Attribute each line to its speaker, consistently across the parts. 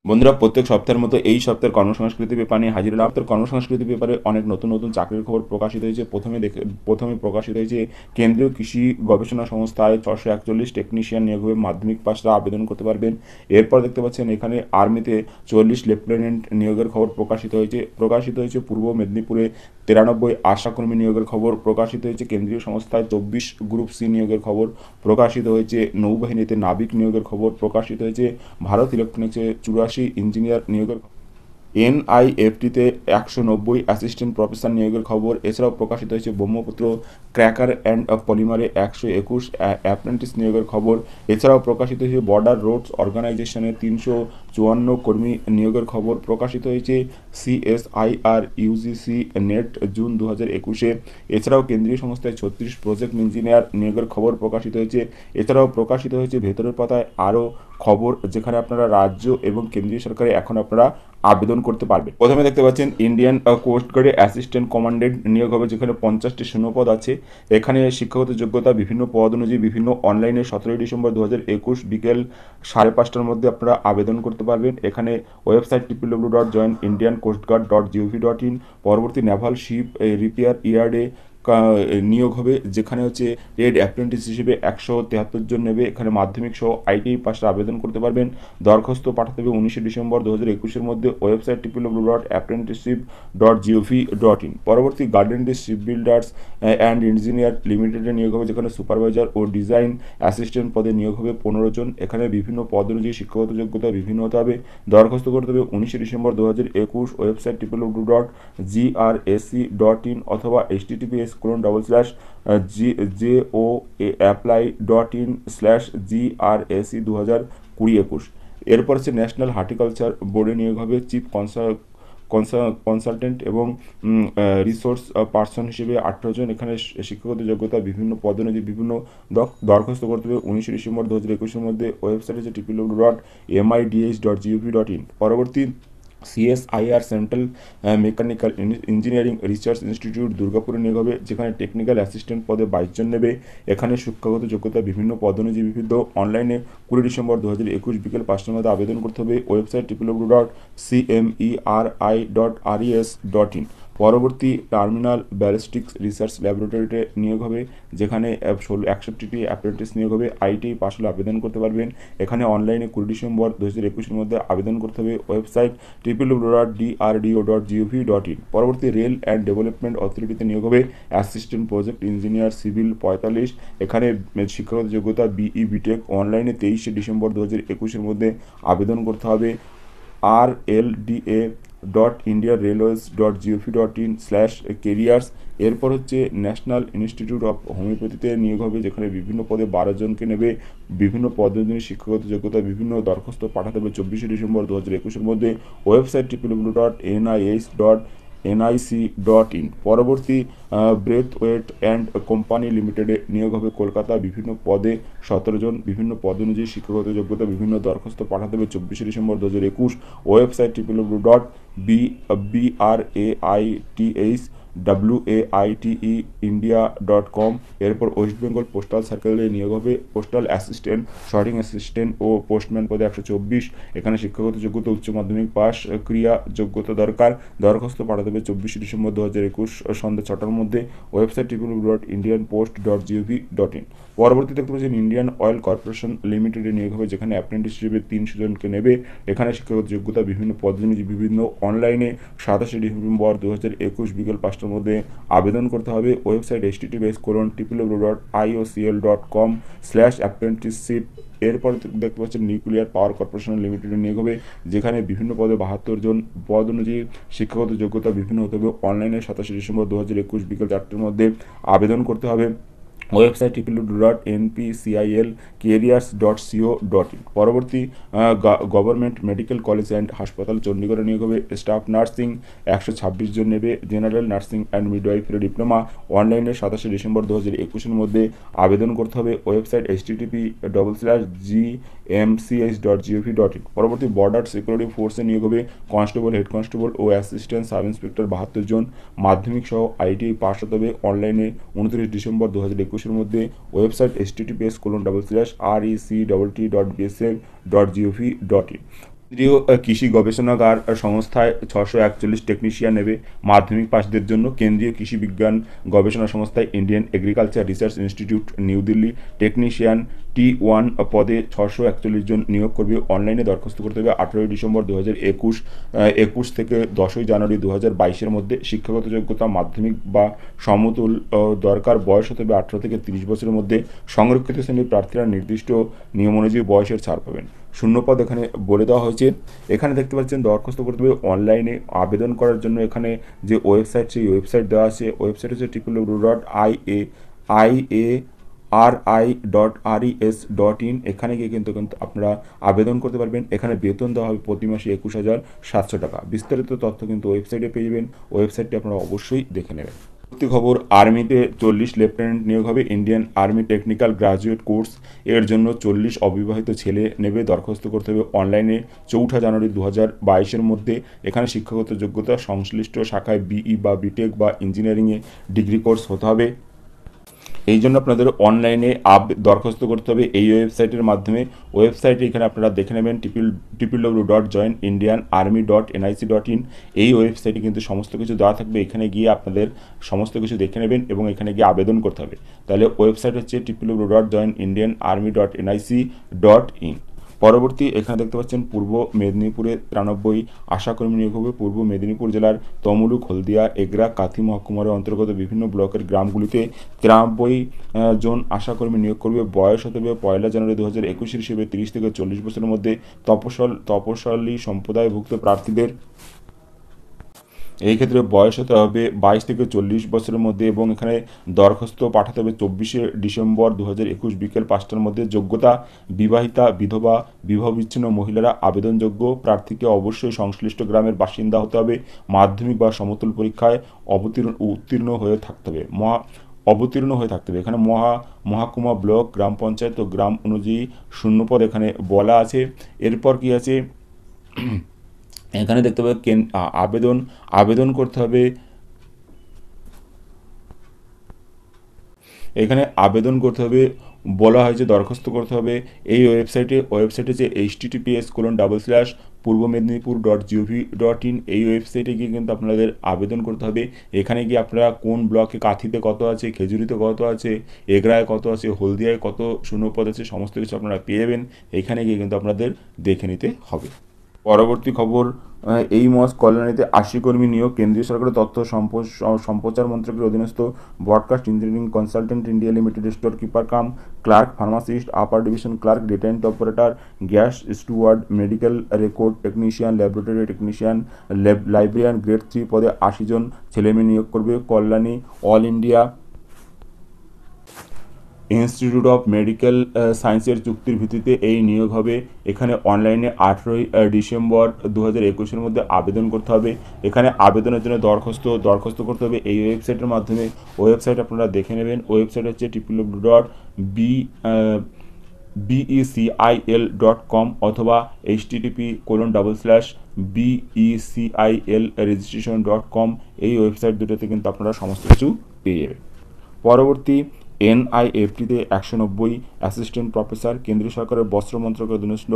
Speaker 1: বন্ধুরা, প্রত্যেক সপ্তাহের মতো এই সপ্তাহের কর্মসংস্কৃতি পেপার নিয়ে হাজির হলাম। তোর কর্মসংস্কৃতি পেপারে অনেক নতুন নতুন চাকরির খবর প্রকাশিত হয়েছে। প্রথমে প্রকাশিত হয়েছে কেন্দ্রীয় কৃষি গবেষণা সংস্থায় 641 টেকনিশিয়ান নিয়োগ হবে, মাধ্যমিক পাশরা আবেদন করতে পারবেন। এরপর দেখতে পাচ্ছেন এখানে আর্মিতে 40 লেফটেন্যান্ট নিয়োগের খবর প্রকাশিত হয়েছে পূর্ব মেদিনীপুরে 93 আশাকর্মী নিয়োগের খবর প্রকাশিত হয়েছে। কেন্দ্রীয় সংস্থায় 24 গ্রুপ সি নিয়োগের খবর প্রকাশিত হয়েছে। নৌবাহিনীতে নাবিক নিয়োগের খবর প্রকাশিত হয়েছে। ভারত ইলেকট্রনিক্সে 84 ইঞ্জিনিয়ার নিয়োগের, এনআইএফটিতে 190 অ্যাসিস্ট্যান্ট প্রফেসর নিয়োগের খবর। এছাড়াও প্রকাশিত হয়েছে ব্রহ্মপুত্র ক্র্যাকার অ্যান্ড পলিমারে 121 অ্যাপ্রেন্টিস নিয়োগের খবর। এছাড়াও প্রকাশিত হয়েছে বর্ডার রোডস অর্গানাইজেশনে 354 কর্মী নিয়োগের খবর প্রকাশিত হয়েছে। সিএসআইআর ইউজিসি নেট জুন 2021-এ। এছাড়াও কেন্দ্রীয় সংস্থায় 36 প্রজেক্ট ইঞ্জিনিয়ার নিয়োগের খবর প্রকাশিত হয়েছে। এছাড়াও প্রকাশিত হয়েছে ভেতরের পাতায় আরও খবর, যেখানে আপনারা রাজ্য এবং কেন্দ্রীয় সরকারে এখন আপনারা আবেদন করতে পারবেন। প্রথমে দেখতে পাচ্ছেন ইন্ডিয়ান কোস্ট গার্ডে অ্যাসিস্ট্যান্ট কমান্ডেন্ট নিয়োগ হবে, যেখানে 50টি শূন্যপদ আছে। এখানে শিক্ষাগত যোগ্যতা বিভিন্ন পদ অনুযায়ী বিভিন্ন অনলাইনে 17 ডিসেম্বর 2021 বিকেল 5:30টার মধ্যে আপনারা আবেদন করতে পারবেন। এখানে ওয়েবসাইট www.joinindiancoastguard.gov.in। পরবর্তী নেভাল শিপ রিপেয়ার ইয়ার্ডে নিয়োগ হবে, যেখানে হচ্ছে রেড অ্যাপ্রেন্টিস হিসেবে 173 জন নেবে। এখানে মাধ্যমিক সহ আইটিআই পাশে আবেদন করতে পারবেন। দরখাস্ত পাঠাতে হবে 19 ডিসেম্বর 2021-এর মধ্যে। Website www.apprenticeship.gov.in। পরবর্তী garden ship builders and engineer লিমিটেডে নিয়োগ হবে, যেখানে সুপারভাইজার ও ডিজাইন অ্যাসিস্ট্যান্ট পদে নিয়োগ হবে 15 জন। এখানে বিভিন্ন পদ অনুযায়ী শিক্ষাগত যোগ্যতা বিভিন্ন হতে হবে। দরখাস্ত করতে হবে 19 ডিসেম্বর 2021। ওয়েবসাইট www.grasc.in অথবা https://joapply.in/grac2020-21। এরপর হচ্ছে ন্যাশনাল হর্টিকালচার বোর্ডে নিয়োগ হবে, চিফ কনসালটেন্ট এবং রিসোর্স পার্সন হিসেবে 18 জন। এখানে শিক্ষাগত যোগ্যতা বিভিন্ন পদ অনুযায়ী বিভিন্ন দরখাস্ত করতে হবে 19 ডিসেম্বর 2021-এর মধ্যে। ওয়েবসাইট হচ্ছে www.midh.gov.in। পরবর্তী CSIR central mechanical engineering research institute দুর্গাপুরে নিয়োগ হবে, যেখানে টেকনিক্যাল অ্যাসিস্ট্যান্ট পদে 22 জন নেবে। এখানে শিক্ষাগত যোগ্যতা বিভিন্ন পদ অনুযায়ী বিভিন্ন অনলাইনে 20 ডিসেম্বর 2021 বিকেল 5টার মধ্যে আবেদন করতে হবে। Website www.cmeri.res.in। পরবর্তী টার্মিনাল ব্যালিস্টিক্স রিসার্চ ল্যাবরেটরিতে নিয়োগ হবে, যেখানে 61টি অ্যাপ্রেন্টিস নিয়োগ হবে। আইটিআই পাশ হলে আবেদন করতে পারবেন। এখানে অনলাইনে 20 ডিসেম্বর 2021-এর মধ্যে আবেদন করতে হবে। Website www.drdo.gov.in। পরবর্তী রেল অ্যান্ড ডেভেলপমেন্ট অথরিটিতে নিয়োগ হবে, অ্যাসিস্ট্যান্ট প্রজেক্ট ইঞ্জিনিয়ার সিভিল 45। এখানে শিক্ষাগত যোগ্যতা বিই বিটেক। অনলাইনে 23 ডিসেম্বর 2021-এর মধ্যে আবেদন করতে হবে। rlda.indianrailways.gov.in/careers। এরপর হচ্ছে ন্যাশনাল ইনস্টিটিউট অফ হোমিওপ্যাথিতে নিয়োগ হবে, যেখানে বিভিন্ন পদে 12 জনকে নেবে। বিভিন্ন পদ্ধতির শিক্ষাগত যোগ্যতা বিভিন্ন দরখাস্ত পাঠাতে হবে 24 ডিসেম্বর 2021-এর মধ্যে। Website www.nih.nic.in। পরবর্তী ব্রেথওয়েট অ্যান্ড কোম্পানি লিমিটেডে নিয়োগ হবে কলকাতা, বিভিন্ন পদে 17 জন। বিভিন্ন পদ অনুযায়ী শিক্ষাগত যোগ্যতা বিভিন্ন দরখাস্ত পাঠাতে হবে 24 ডিসেম্বর 2021। Website www.braithwaitindia.com। এরপর ওয়েস্ট বেঙ্গল পোস্টাল সার্কেলে নিয়োগ হবে, পোস্টাল অ্যাসিস্ট্যান্ট, সর্টিং অ্যাসিস্ট্যান্ট ও পোস্টম্যান পদে 124। এখানে শিক্ষাগত যোগ্যতা উচ্চ মাধ্যমিক পাস, ক্রিয়া যোগ্যতা দরকার। দরখাস্ত পাঠাতে হবে 24 ডিসেম্বর 2021 সন্ধ্যা 6টার মধ্যে। Website www.indianpost.gov.in। পরবর্তীতে দেখতে পাচ্ছেন ইন্ডিয়ান অয়েল কর্পোরেশন লিমিটেডে নিয়োগ হবে, যেখানে অ্যাপ্রেন্টিস হিসেবে 300 জনকে নেবে। এখানে শিক্ষাগত যোগ্যতা বিভিন্ন পদ্ধতি বিভিন্ন অনলাইনে 27 ডিসেম্বর 2021 বিকেল 5টার মধ্যে আবেদন করতে হবে। Website https://www.iocl.com/apprenticeship। এরপর দেখতে পাচ্ছেন নিউক্লিয়ার পাওয়ার কর্পোরেশন লিমিটেডে নিয়োগ হবে, যেখানে বিভিন্ন পদে 72 জন। পদ অনুযায়ী শিক্ষাগত যোগ্যতা বিভিন্ন হতে হবে। অনলাইনে 27 ডিসেম্বর 2021 বিকেল 4টার মধ্যে আবেদন করতে হবে। Website www.npcilcareers.co.in। পরবর্তী গভর্নমেন্ট মেডিকেল কলেজ অ্যান্ড হাসপাতাল চণ্ডীগড়ে নিয়োগ হবে, স্টাফ নার্সিং 126 জন নেবে। General nursing and midwifery diploma. অনলাইনে 27 ডিসেম্বর 2021-এর মধ্যে আবেদন করতে হবে। Website http://gmch.gov.in। পরবর্তী বর্ডার সিকিউরিটি ফোর্সে নিয়োগ হবে, কনস্টেবল, হেড কনস্টেবল ও অ্যাসিস্ট্যান্ট সাব ইন্সপেক্টর 72 জন। মাধ্যমিক সহ আইটিআই পাস হতে হবে। অনলাইনে 29 ডিসেম্বর 2021-এর মধ্যে। Website https://rec.bsf.gov.in। কেন্দ্রীয় কৃষি গবেষণাগার সংস্থায় 641 টেকনিশিয়ান নেবে মাধ্যমিক পাসদের জন্য। কেন্দ্রীয় কৃষি বিজ্ঞান গবেষণা সংস্থায় Indian agriculture research institute new Delhi technician T1 পদে 641 জন নিয়োগ করবে। অনলাইনে দরখাস্ত করতে হবে 18 ডিসেম্বর 2021 থেকে 10 জানুয়ারি 2022 মধ্যে। শিক্ষাগত যোগ্যতা মাধ্যমিক বা সমতুল দরকার। বয়স হতে হবে 18 থেকে 30 বছরের মধ্যে। সংরক্ষিত শ্রেণীর প্রার্থীরা নির্দিষ্ট নিয়ম অনুযায়ী বয়সের ছাড় পাবেন। শূন্যপদ এখানে বলে দেওয়া হয়েছে। এখানে দেখতে পাচ্ছেন দরখাস্ত করতে হবে অনলাইনে। আবেদন করার জন্য এখানে যে ওয়েবসাইট, সেই ওয়েবসাইট দেওয়া আছে। ওয়েবসাইট হচ্ছে www.iari.res.in। এখানে গিয়ে কিন্তু আপনারা আবেদন করতে পারবেন। এখানে বেতন দেওয়া হবে প্রতি মাসে 21,700 টাকা। বিস্তারিত তথ্য কিন্তু ওয়েবসাইটে পেয়ে যাবেন। ওয়েবসাইটটি আপনারা অবশ্যই দেখে নেবেন। পরবর্তী খবর, আর্মিতে 40 লেফটেন্যান্ট নিয়োগ হবে। Indian army technical graduate course এর জন্য 40 অবিবাহিত ছেলে নেবে। দরখাস্ত করতে হবে অনলাইনে 4 জানুয়ারি 2022 মধ্যে। এখানে শিক্ষাগত যোগ্যতা সংশ্লিষ্ট শাখায় বিই বা বিটেক বা ইঞ্জিনিয়ারিংয়ে ডিগ্রি কোর্স হতে হবে। এই জন্য আপনাদের অনলাইনে দরখাস্ত করতে হবে এই ওয়েবসাইটের মাধ্যমে। ওয়েবসাইটে এখানে আপনারা দেখে নেবেন www.joinindianarmy.nic.in। এই ওয়েবসাইটে কিন্তু সমস্ত কিছু দেওয়া থাকবে। এখানে গিয়ে আপনাদের সমস্ত কিছু দেখে নেবেন এবং এখানে গিয়ে আবেদন করতে হবে। তাহলে ওয়েবসাইট হচ্ছে www.joinindianarmy.nic.in। পরবর্তী এখানে দেখতে পাচ্ছেন পূর্ব মেদিনীপুরে 93 আশাকর্মী নিয়োগ হবে। পূর্ব মেদিনীপুর জেলার তমলুক, হলদিয়া, এগরা, কাথি মহকুমার অন্তর্গত বিভিন্ন ব্লকের গ্রামগুলিতে 93 জন আশাকর্মী নিয়োগ করবে। বয়স হতে হবে 1 জানুয়ারি 2021 হিসেবে 30 থেকে 40 বছরের মধ্যে। তপশালী সম্প্রদায়ভুক্ত প্রার্থীদের এই ক্ষেত্রে বয়স হতে হবে 22 থেকে 40 বছরের মধ্যে এবং এখানে দরখাস্ত পাঠাতে হবে 24 ডিসেম্বর 2021 বিকেল 5টার মধ্যে। যোগ্যতা বিবাহিতা, বিধবা, বিবাহ বিচ্ছিন্ন মহিলারা আবেদনযোগ্য। প্রার্থীকে অবশ্যই সংশ্লিষ্ট গ্রামের বাসিন্দা হতে হবে। মাধ্যমিক বা সমতুল পরীক্ষায় উত্তীর্ণ হয়ে থাকতে হবে। এখানে মহাকুমা ব্লক, গ্রাম পঞ্চায়েত ও গ্রাম অনুযায়ী শূন্যপদ এখানে বলা আছে। এরপর কি আছে, এখানে দেখতে পাবে আবেদন করতে হবে। এখানে আবেদন করতে হবে বলা হয়েছে, দরখাস্ত করতে হবে এই ওয়েবসাইটে যে https://purboMedinipur.gov.in। এই ওয়েবসাইটে গিয়ে কিন্তু আপনাদের আবেদন করতে হবে। এখানে গিয়ে আপনারা কোন ব্লকে কাথিতে কত আছে, খেজুরিতে কত আছে, এগরায় কত আছে, হলদিয়ায় কত শূন্যপদ আছে, সমস্ত কিছু আপনারা পেয়ে যাবেন। এখানে গিয়ে কিন্তু আপনাদের দেখে নিতে হবে। পরবর্তী খবর, এই মাস কল্যাণীতে 80 কর্মী নিয়োগ। কেন্দ্রীয় সরকারের তথ্য সম্প্রচার মন্ত্রকের অধীনস্থ broadcast engineering consultant India limited, store keeper cum clerk, pharmacist, upper division clerk, data entry operator, gas steward, medical record technician, laboratory technician, librarian grade 3 পদে 80 জন ছেলেমেয়ে নিয়োগ করবে। Kalyani all India institute of medical সায়েন্সের চুক্তির ভিত্তিতে এই নিয়োগ হবে। এখানে অনলাইনে 18 ডিসেম্বর 2021 মধ্যে আবেদন করতে হবে। এখানে আবেদনের জন্য দরখাস্ত করতে হবে এই ওয়েবসাইটের মাধ্যমে। ওয়েবসাইট আপনারা দেখে নেবেন। ওয়েবসাইট হচ্ছে www.becil.com অথবা http://becil registration.com। এই ওয়েবসাইট দুটোতে কিন্তু আপনারা সমস্ত কিছু পেয়ে যাবেন। পরবর্তী, NIFT-তে 190 অ্যাসিস্ট্যান্ট প্রফেসর। কেন্দ্রীয় সরকারের বস্ত্র মন্ত্রকের অধীনস্থ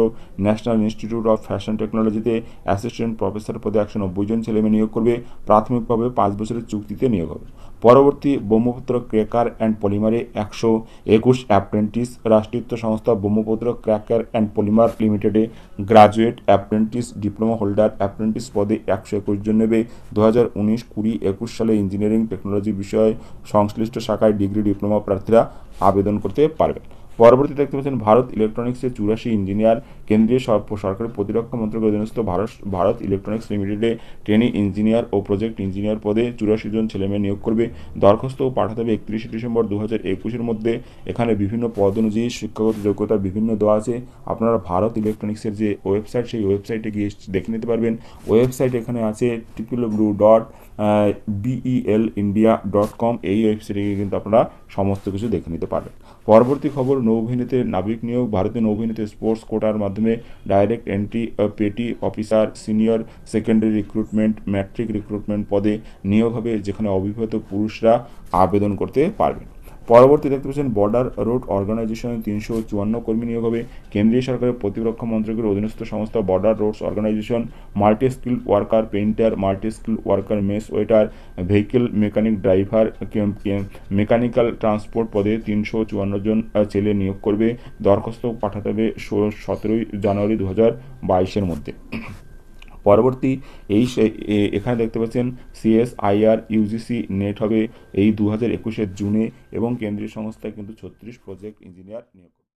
Speaker 1: ন্যাশনাল ইনস্টিটিউট অফ ফ্যাশন টেকনোলজিতে অ্যাসিস্ট্যান্ট প্রফেসর পদে 190 জন ছেলেমেয়ে নিয়োগ করবে। প্রাথমিকভাবে 5 বছরের চুক্তিতে নিয়োগ হবে। পরবর্তী, ব্রহ্মপুত্র ক্র্যাকার অ্যান্ড পলিমারে 121 অ্যাপ্রেন্টিস। রাষ্ট্রায়ত্ত সংস্থা ব্রহ্মপুত্র ক্র্যাকার অ্যান্ড পলিমার লিমিটেডে graduate apprentice, diploma holder apprentice পদে 121 জন নেবে। 2019-20-21 সালে ইঞ্জিনিয়ারিং টেকনোলজি বিষয়ে সংশ্লিষ্ট শাখায় ডিগ্রি, ডিপ্লোমা প্রার্থীরা আবেদন করতে পারবেন। পরবর্তী দেখতে পাচ্ছেন ভারত ইলেকট্রনিক্সের 84 ইঞ্জিনিয়ার। কেন্দ্রীয় সরকারের প্রতিরক্ষা মন্ত্রকের অধীনস্থ ভারত ইলেকট্রনিক্স লিমিটেডে ট্রেনিং ইঞ্জিনিয়ার ও প্রজেক্ট ইঞ্জিনিয়ার পদে 84 জন ছেলেমেয়ে নিয়োগ করবে। দরখাস্ত পাঠাতে হবে 31 ডিসেম্বর 2021 মধ্যে। এখানে বিভিন্ন পদ অনুযায়ী শিক্ষাগত যোগ্যতা বিভিন্ন দেওয়া আছে। আপনারা ভারত ইলেকট্রনিক্সের যে ওয়েবসাইট, সেই ওয়েবসাইটে গিয়ে দেখে নিতে পারবেন। ওয়েবসাইট এখানে আছে www.belindia.com। এই ওয়েবসাইটে গিয়ে কিন্তু আপনারা সমস্ত কিছু দেখে নিতে পারবেন। পরবর্তী খবর, নৌবাহিনীতে নাবিক নিয়োগ। ভারতীয় নৌবাহিনীতে স্পোর্টস কোটার মাধ্যমে direct entry, petty officer, senior secondary recruitment, matric recruitment পদে নিয়োগ হবে, যেখানে অবিবাহিত পুরুষরা আবেদন করতে পারবেন। পরবর্তী দেখতে পাচ্ছেন বর্ডার রোড অর্গানাইজেশনে 354 কর্মী নিয়োগ হবে। কেন্দ্রীয় সরকারের প্রতিরক্ষা মন্ত্রকের অধীনস্থ সংস্থা border roads organisation multi skill worker painter, multi skill worker mess waiter, vehicle mechanic driver, mechanical transport পদে 354 জন ছেলে নিয়োগ করবে। দরখাস্ত পাঠাতে হবে 17 জানুয়ারি 2022-এর মধ্যে। পরবর্তী এখানে দেখতে পাচ্ছেন CSIR UGC নেট হবে এই 2021-এর জুনে এবং কেন্দ্রীয় সংস্থায় কিন্তু 36 প্রজেক্ট ইঞ্জিনিয়ার নিয়োগ।